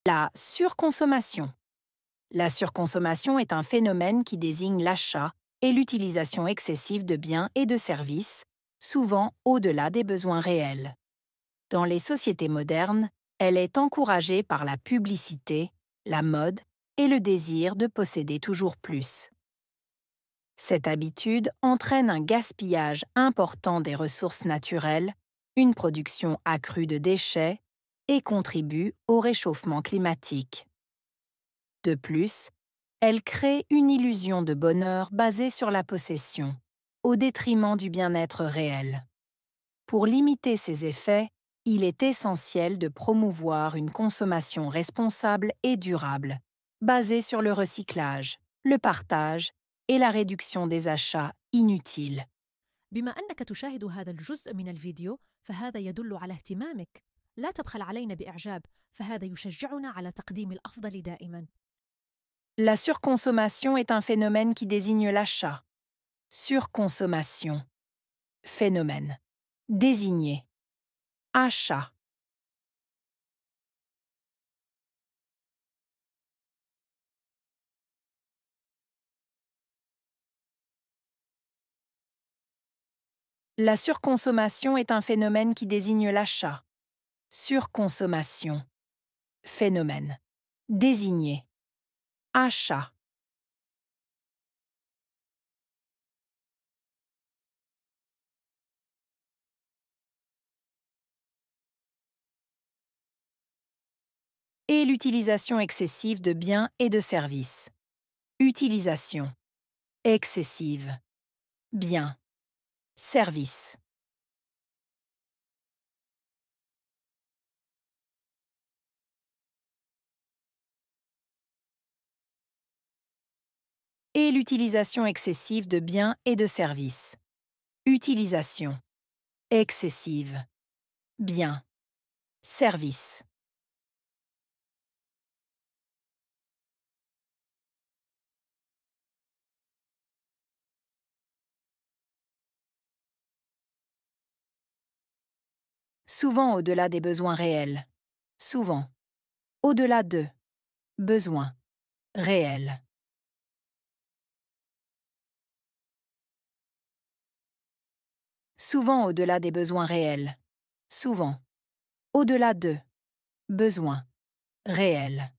La surconsommation. La surconsommation est un phénomène qui désigne l'achat et l'utilisation excessive de biens et de services, souvent au-delà des besoins réels. Dans les sociétés modernes, elle est encouragée par la publicité, la mode et le désir de posséder toujours plus. Cette habitude entraîne un gaspillage important des ressources naturelles, une production accrue de déchets et contribue au réchauffement climatique. De plus, elle crée une illusion de bonheur basée sur la possession, au détriment du bien-être réel. Pour limiter ces effets, il est essentiel de promouvoir une consommation responsable et durable, basée sur le recyclage, le partage et la réduction des achats inutiles. بما أنك تشاهد هذا الجزء من الفيديو فهذا يدل على اهتمامك. لا تبخل علينا بإعجاب، فهذا يشجعنا على تقديم الأفضل دائما. La surconsommation est un phénomène qui désigne l'achat. Surconsommation. Phénomène. Désigner. Achat. La surconsommation est un phénomène qui désigne l'achat. Surconsommation. Phénomène. Désigner. Achat. Et l'utilisation excessive de biens et de services. Utilisation. Excessive. Biens. Services. Et l'utilisation excessive de biens et de services. Utilisation. Excessive. Biens. Services. Souvent au-delà des besoins réels. Souvent. Au-delà de. Besoins. Réels. Souvent au-delà des besoins réels. Souvent. Au-delà de. Besoins. Réels.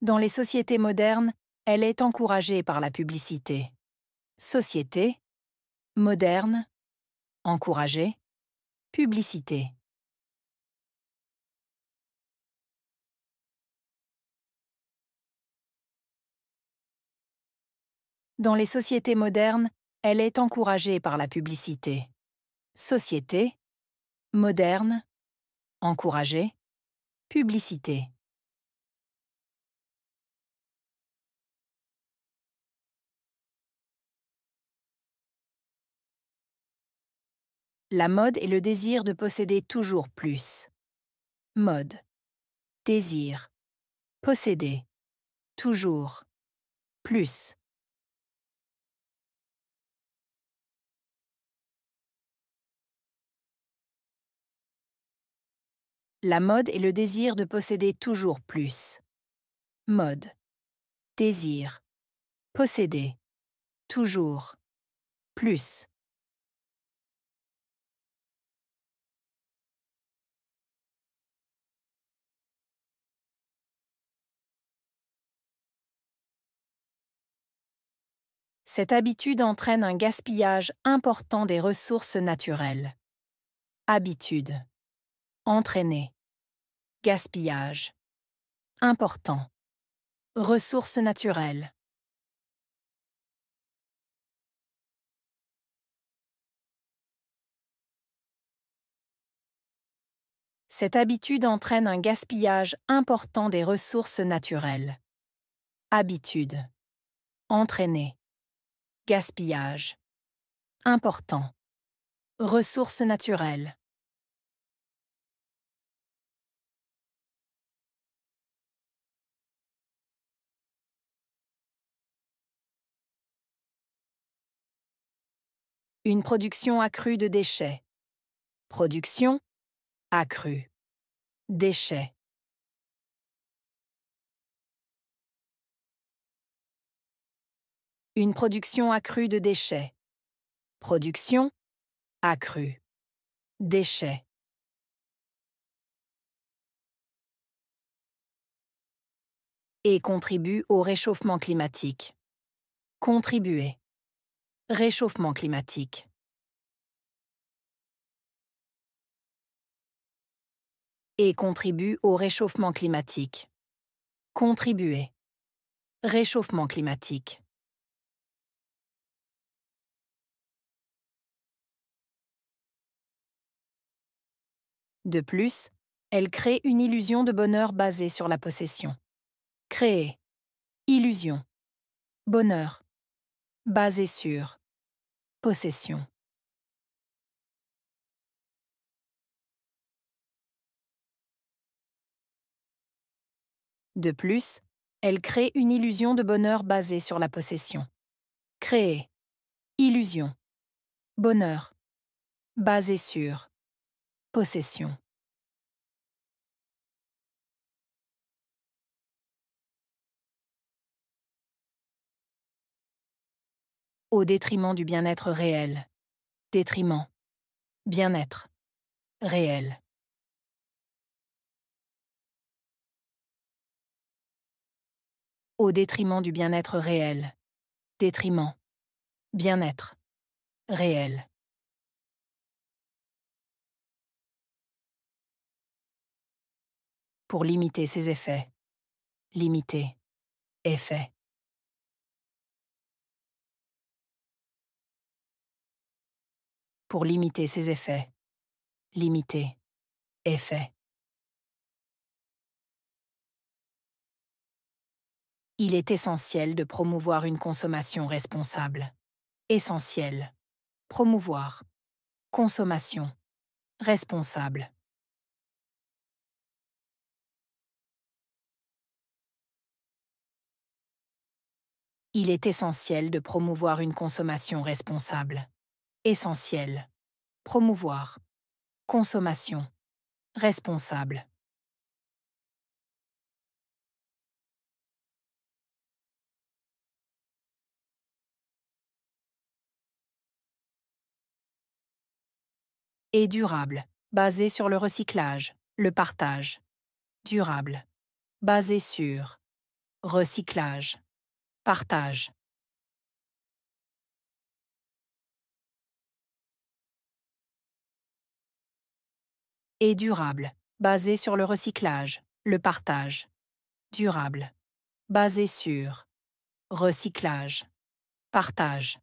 Dans les sociétés modernes, elle est encouragée par la publicité. Société. Moderne. Encouragée. Publicité. Dans les sociétés modernes, elle est encouragée par la publicité. Société. Moderne. Encouragée. Publicité. La mode et le désir de posséder toujours plus. Mode. Désir. Posséder. Toujours. Plus. La mode et le désir de posséder toujours plus. Mode. Désir. Posséder. Toujours. Plus. Cette habitude entraîne un gaspillage important des ressources naturelles. Habitude. Entraîner. Gaspillage. Important. Ressources naturelles. Cette habitude entraîne un gaspillage important des ressources naturelles. Habitude. Entraîner. Gaspillage. Important. Ressources naturelles. Une production accrue de déchets. Production accrue. Déchets. Une production accrue de déchets. Production accrue. Déchets. Et contribue au réchauffement climatique. Contribuer. Réchauffement climatique. Et contribue au réchauffement climatique. Contribuer. Réchauffement climatique. De plus, elle crée une illusion de bonheur basée sur la possession. Créer. Illusion. Bonheur. Basé sur. Possession. De plus, elle crée une illusion de bonheur basée sur la possession. Créer. Illusion. Bonheur. Basé sur. Possession. Au détriment du bien-être réel. Détriment. Bien-être. Réel. Au détriment du bien-être réel. Détriment. Bien-être. Réel. Pour limiter ses effets. Limiter. Effet. Pour limiter ses effets. Limiter. Effet. Il est essentiel de promouvoir une consommation responsable. Essentiel. Promouvoir. Consommation. Responsable. Il est essentiel de promouvoir une consommation responsable. Essentiel. Promouvoir. Consommation. Responsable. Et durable. Basé sur le recyclage. Le partage. Durable. Basé sur. Recyclage. Partage. Et durable. Basé sur le recyclage. Le partage. Durable. Basé sur. Recyclage. Partage.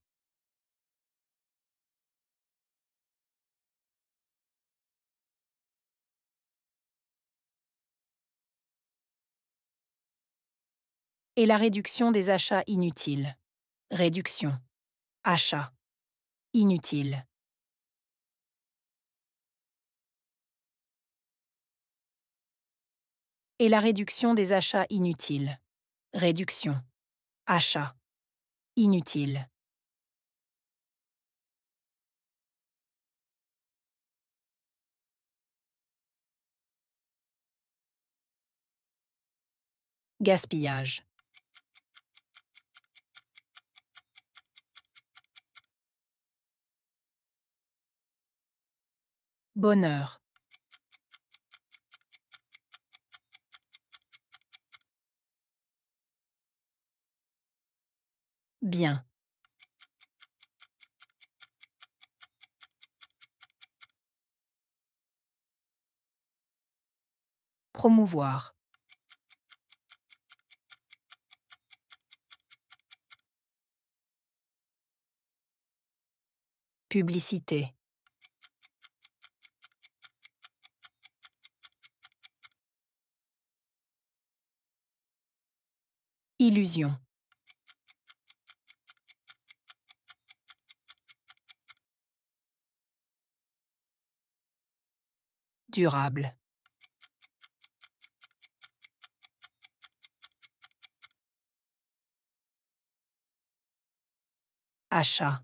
Et la réduction des achats inutiles. Réduction. Achat. Inutile. Et la réduction des achats inutiles. Réduction. Achat. Inutile. Gaspillage. Bonheur. Bien. Promouvoir. Publicité. Illusion. Durable. Achat.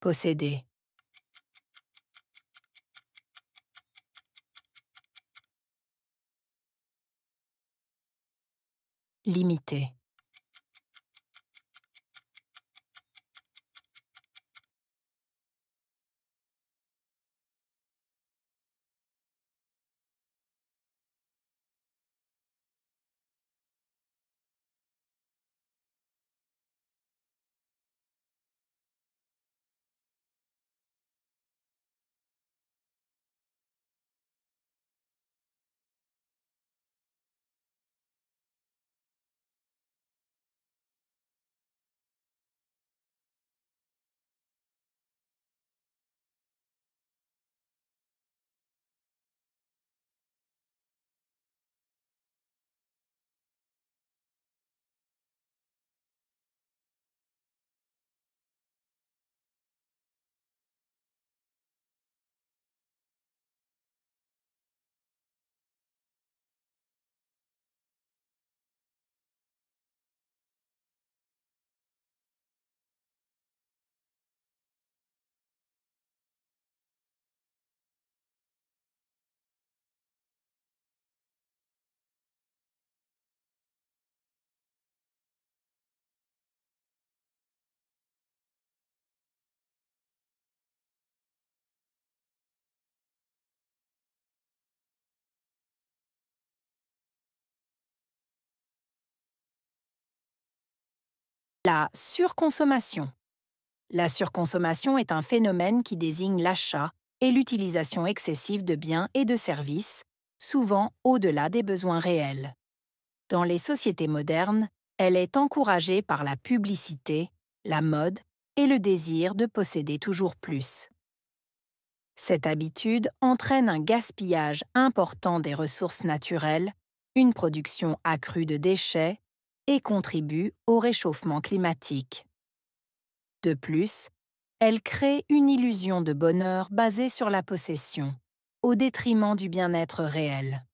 posséder, limiter, la surconsommation. La surconsommation est un phénomène qui désigne l'achat et l'utilisation excessive de biens et de services, souvent au-delà des besoins réels. Dans les sociétés modernes, elle est encouragée par la publicité, la mode et le désir de posséder toujours plus. Cette habitude entraîne un gaspillage important des ressources naturelles, une production accrue de déchets et contribue au réchauffement climatique. De plus, elle crée une illusion de bonheur basée sur la possession, au détriment du bien-être réel.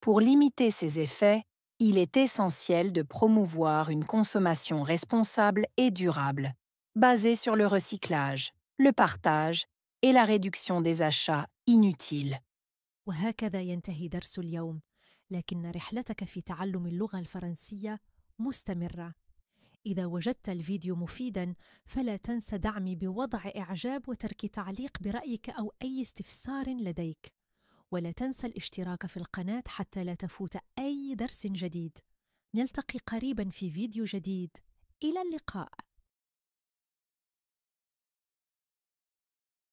Pour limiter ces effets, il est essentiel de promouvoir une consommation responsable et durable, basée sur le recyclage, le partage et la réduction des achats inutiles. وهكذا ينتهي درس اليوم، لكن رحلتك في تعلم اللغة الفرنسية مستمرة. إذا وجدت الفيديو مفيداً فلا تنسى دعمي بوضع إعجاب وترك تعليق برأيك أو أي استفسار لديك، ولا تنسى الاشتراك في القناة حتى لا تفوت أي درس جديد. نلتقي قريباً في فيديو جديد. إلى اللقاء.